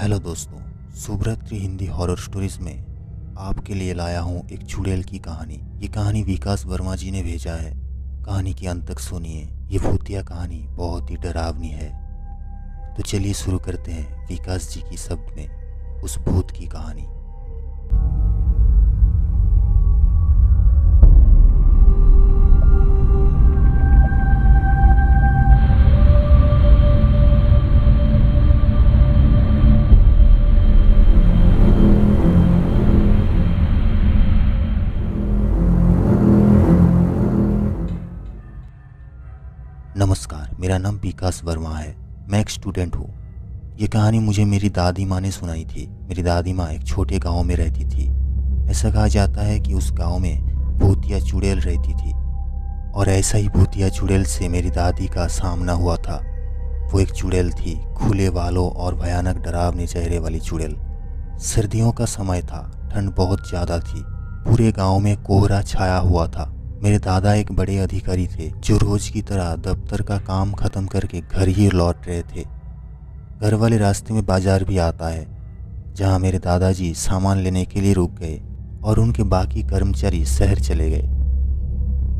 Hello दोस्तों, शुभरात्रि Hindi horror stories में आपके लिए लाया हूँ एक चुड़ैल की कहानी। ये कहानी विकास वर्मा जी ने भेजा है। कहानी के अंत तक सुनिए। ये भूतिया कहानी बहुत ही डरावनी है। तो चलिए शुरू करते हैं विकास जी की शब्द में उस भूत की कहानी। नमस्कार, मेरा नाम विकास वर्मा है। मैं एक स्टूडेंट हूँ। ये कहानी मुझे मेरी दादी माँ ने सुनाई थी। मेरी दादी माँ एक छोटे गांव में रहती थी। ऐसा कहा जाता है कि उस गांव में भूतिया चुड़ैल रहती थी और ऐसा ही भूतिया चुड़ैल से मेरी दादी का सामना हुआ था। वो एक चुड़ैल थी, खुले बालों और भयानक डरावने चेहरे वाली चुड़ैल। सर्दियों का समय था, ठंड बहुत ज़्यादा थी। पूरे गाँव में कोहरा छाया हुआ था। मेरे दादा एक बड़े अधिकारी थे जो रोज की तरह दफ्तर का काम खत्म करके घर ही लौट रहे थे। घर वाले रास्ते में बाजार भी आता है जहां मेरे दादाजी सामान लेने के लिए रुक गए और उनके बाकी कर्मचारी शहर चले गए।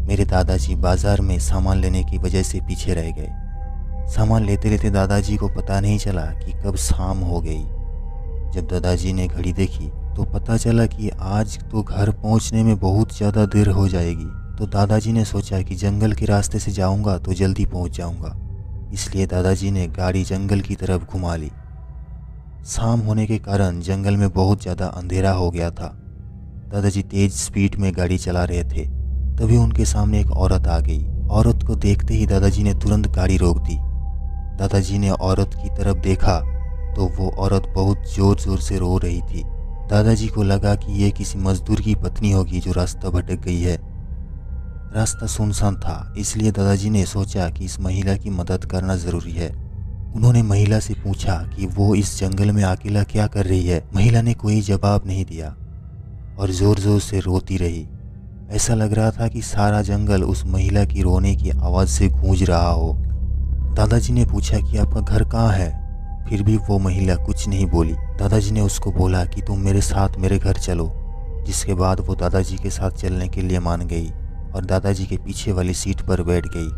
मेरे दादाजी बाजार में सामान लेने की वजह से पीछे रह गए। सामान लेते लेते दादाजी को पता नहीं चला कि कब शाम हो गई। जब दादाजी ने घड़ी देखी तो पता चला कि आज तो घर पहुंचने में बहुत ज़्यादा देर हो जाएगी। तो दादाजी ने सोचा कि जंगल के रास्ते से जाऊंगा तो जल्दी पहुंच जाऊंगा। इसलिए दादाजी ने गाड़ी जंगल की तरफ घुमा ली। शाम होने के कारण जंगल में बहुत ज़्यादा अंधेरा हो गया था। दादाजी तेज स्पीड में गाड़ी चला रहे थे। तभी उनके सामने एक औरत आ गई। औरत को देखते ही दादाजी ने तुरंत गाड़ी रोक दी। दादाजी ने औरत की तरफ देखा तो वो औरत बहुत ज़ोर ज़ोर से रो रही थी। दादाजी को लगा कि ये किसी मजदूर की पत्नी होगी जो रास्ता भटक गई है। रास्ता सुनसान था, इसलिए दादाजी ने सोचा कि इस महिला की मदद करना ज़रूरी है। उन्होंने महिला से पूछा कि वो इस जंगल में अकेला क्या कर रही है। महिला ने कोई जवाब नहीं दिया और ज़ोर ज़ोर से रोती रही। ऐसा लग रहा था कि सारा जंगल उस महिला की रोने की आवाज़ से गूंज रहा हो। दादाजी ने पूछा कि आपका घर कहाँ है। फिर भी वो महिला कुछ नहीं बोली। दादाजी ने उसको बोला कि तुम मेरे साथ मेरे घर चलो। जिसके बाद वो दादाजी के साथ चलने के लिए मान गई और दादाजी के पीछे वाली सीट पर बैठ गई।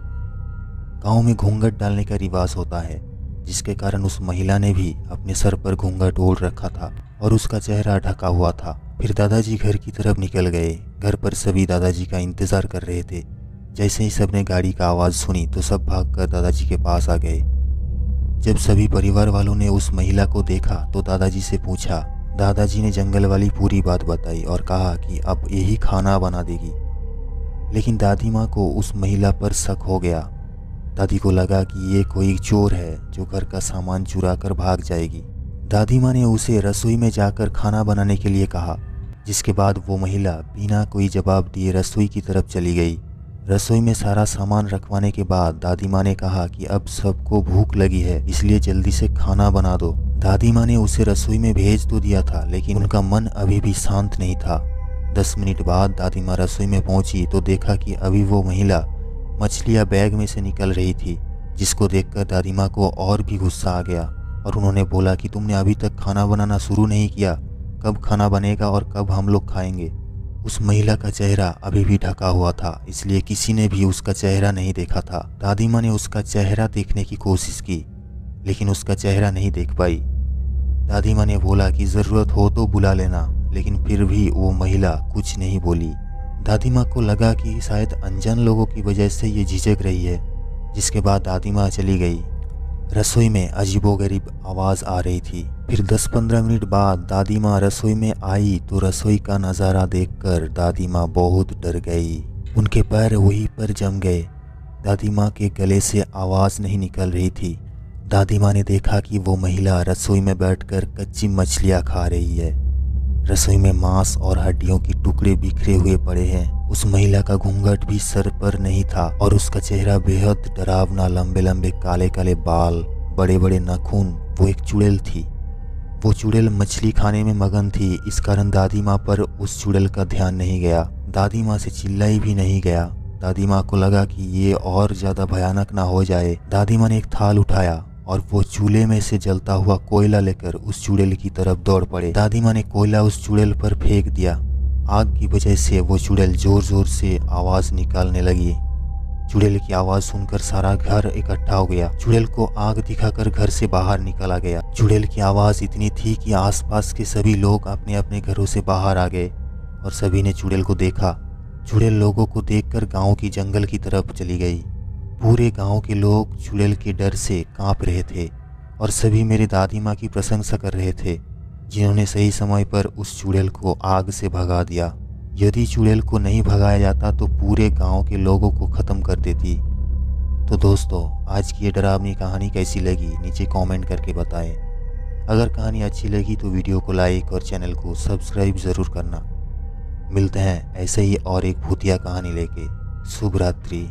गांव में घूंघट डालने का रिवाज होता है, जिसके कारण उस महिला ने भी अपने सर पर घूंघट ओढ़ रखा था और उसका चेहरा ढका हुआ था। फिर दादाजी घर की तरफ निकल गए। घर पर सभी दादाजी का इंतज़ार कर रहे थे। जैसे ही सबने गाड़ी का आवाज़ सुनी तो सब भागकर दादाजी के पास आ गए। जब सभी परिवार वालों ने उस महिला को देखा तो दादाजी से पूछा। दादाजी ने जंगल वाली पूरी बात बताई और कहा कि अब यही खाना बना देगी। लेकिन दादी माँ को उस महिला पर शक हो गया। दादी को लगा कि ये कोई चोर है जो घर का सामान चुरा कर भाग जाएगी। दादी माँ ने उसे रसोई में जाकर खाना बनाने के लिए कहा, जिसके बाद वो महिला बिना कोई जवाब दिए रसोई की तरफ चली गई। रसोई में सारा सामान रखवाने के बाद दादी माँ ने कहा कि अब सबको भूख लगी है, इसलिए जल्दी से खाना बना दो। दादी माँ ने उसे रसोई में भेज तो दिया था, लेकिन उनका मन अभी भी शांत नहीं था। 10 मिनट बाद दादी माँ रसोई में पहुंची तो देखा कि अभी वो महिला मछलियाँ बैग में से निकल रही थी, जिसको देखकर दादी माँ को और भी गुस्सा आ गया और उन्होंने बोला कि तुमने अभी तक खाना बनाना शुरू नहीं किया, कब खाना बनेगा और कब हम लोग खाएंगे। उस महिला का चेहरा अभी भी ढका हुआ था, इसलिए किसी ने भी उसका चेहरा नहीं देखा था। दादी माँ ने उसका चेहरा देखने की कोशिश की, लेकिन उसका चेहरा नहीं देख पाई। दादी माँ ने बोला कि ज़रूरत हो तो बुला लेना, लेकिन फिर भी वो महिला कुछ नहीं बोली। दादी माँ को लगा कि शायद अनजान लोगों की वजह से ये झिझक रही है। जिसके बाद दादी माँ चली गई। रसोई में अजीबोगरीब आवाज़ आ रही थी। फिर 10-15 मिनट बाद दादी माँ रसोई में आई तो रसोई का नज़ारा देखकर दादी माँ बहुत डर गई। उनके पैर वहीं पर जम गए। दादी माँ के गले से आवाज़ नहीं निकल रही थी। दादी माँ ने देखा कि वो महिला रसोई में बैठकर कच्ची मछलियाँ खा रही है। रसोई में मांस और हड्डियों के टुकड़े बिखरे हुए पड़े हैं। उस महिला का घूंघट भी सर पर नहीं था और उसका चेहरा बेहद डरावना, लंबे लंबे काले काले बाल, बड़े बड़े नाखून। वो एक चुड़ैल थी। वो चुड़ैल मछली खाने में मगन थी। इस कारण दादी माँ पर उस चुड़ैल का ध्यान नहीं गया। दादी माँ से चिल्लाई भी नहीं गया। दादी माँ को लगा कि ये और ज़्यादा भयानक ना हो जाए। दादी माँ ने एक थाल उठाया और वो चूल्हे में से जलता हुआ कोयला लेकर उस चुड़ैल की तरफ दौड़ पड़े। दादी माँ ने कोयला उस चुड़ैल पर फेंक दिया। आग की वजह से वो चुड़ैल जोर जोर से आवाज निकालने लगी। चुड़ैल की आवाज सुनकर सारा घर इकट्ठा हो गया। चुड़ैल को आग दिखाकर घर से बाहर निकाला गया। चुड़ैल की आवाज इतनी थी कि आसपास के सभी लोग अपने अपने घरों से बाहर आ गए और सभी ने चुड़ैल को देखा। चुड़ैल लोगों को देखकर गांव की जंगल की तरफ चली गई। पूरे गांव के लोग चुड़ैल के डर से कांप रहे थे और सभी मेरी दादी माँ की प्रशंसा कर रहे थे, जिन्होंने सही समय पर उस चुड़ैल को आग से भगा दिया। यदि चुड़ैल को नहीं भगाया जाता तो पूरे गांव के लोगों को ख़त्म कर देती। तो दोस्तों, आज की ये डरावनी कहानी कैसी लगी नीचे कमेंट करके बताएं। अगर कहानी अच्छी लगी तो वीडियो को लाइक और चैनल को सब्सक्राइब ज़रूर करना। मिलते हैं ऐसे ही और एक भूतिया कहानी लेके। शुभ रात्रि।